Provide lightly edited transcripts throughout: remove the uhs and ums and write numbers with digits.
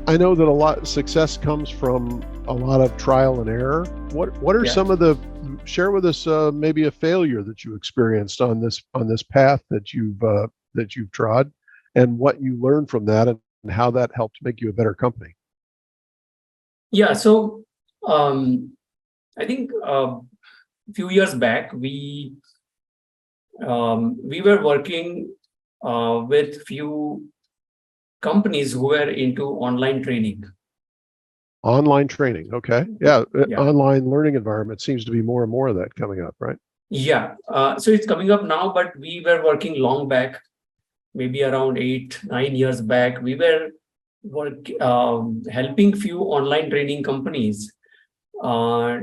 I know that a lot success comes from a lot of trial and error. What are Yeah. some of the share with us maybe a failure that you experienced on this path that you've trod, and what you learned from that, and how that helped make you a better company. Yeah. So I think a few years back, we were working with few companies who were into online training. Online training, okay, yeah, Yeah. online learning environment seems to be more and more of that coming up, right? Yeah. So it's coming up now, but we were working long back, maybe around 8, 9 years back. We were helping few online training companies, uh,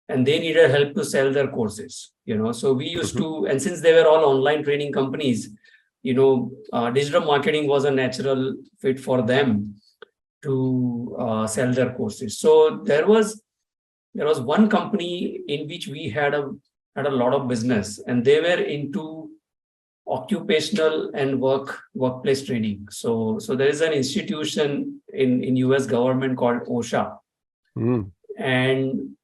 and they needed help to sell their courses. So we used Mm-hmm. to, and since they were all online training companies, digital marketing was a natural fit for them to sell their courses. So there was one company in which we had a lot of business, and they were into occupational and workplace training. So there is an institution in US government called OSHA, Mm. and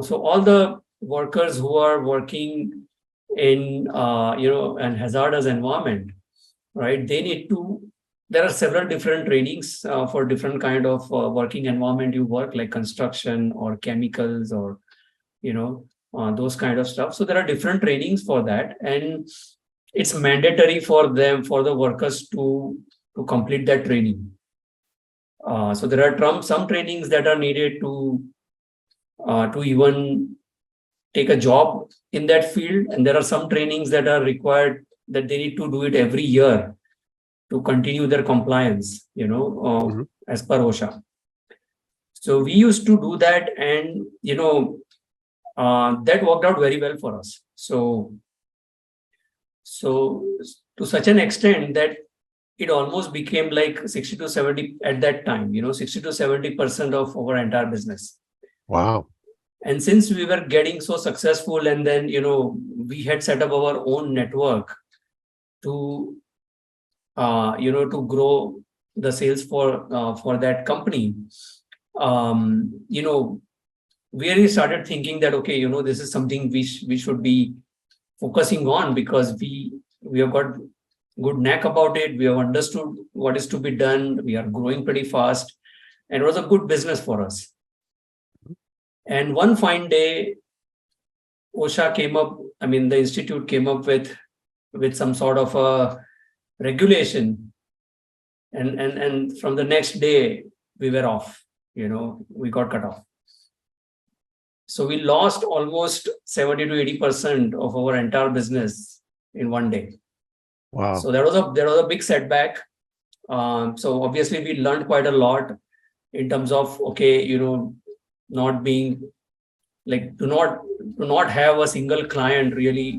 so all the workers who are working in an hazardous environment, right? There are several different trainings for different kind of working environment you work, like construction or chemicals or those kind of stuff. So there are different trainings for that, and it's mandatory for the workers to complete that training. So there are some trainings that are needed to even take a job in that field, and there are some trainings that are required that they need to do it every year to continue their compliance, Mm-hmm. as per OSHA. So we used to do that, and that worked out very well for us. So to such an extent that it almost became like 60 to 70 at that time, 60 to 70% of our entire business. Wow. And since we were getting so successful, and then we had set up our own network to to grow the sales for that company, we really started thinking that, okay, this is something we should be focusing on, because we have got good knack about it. We have understood what is to be done. We are growing pretty fast, and it was a good business for us. And one fine day, OSHA came up. I mean, the institute came up with some sort of a regulation, and from the next day we were off. We got cut off. So we lost almost 70 to 80% of our entire business in one day. Wow. So there was a big setback. So obviously we learned quite a lot in terms of, okay, not being like, to not have a single client really,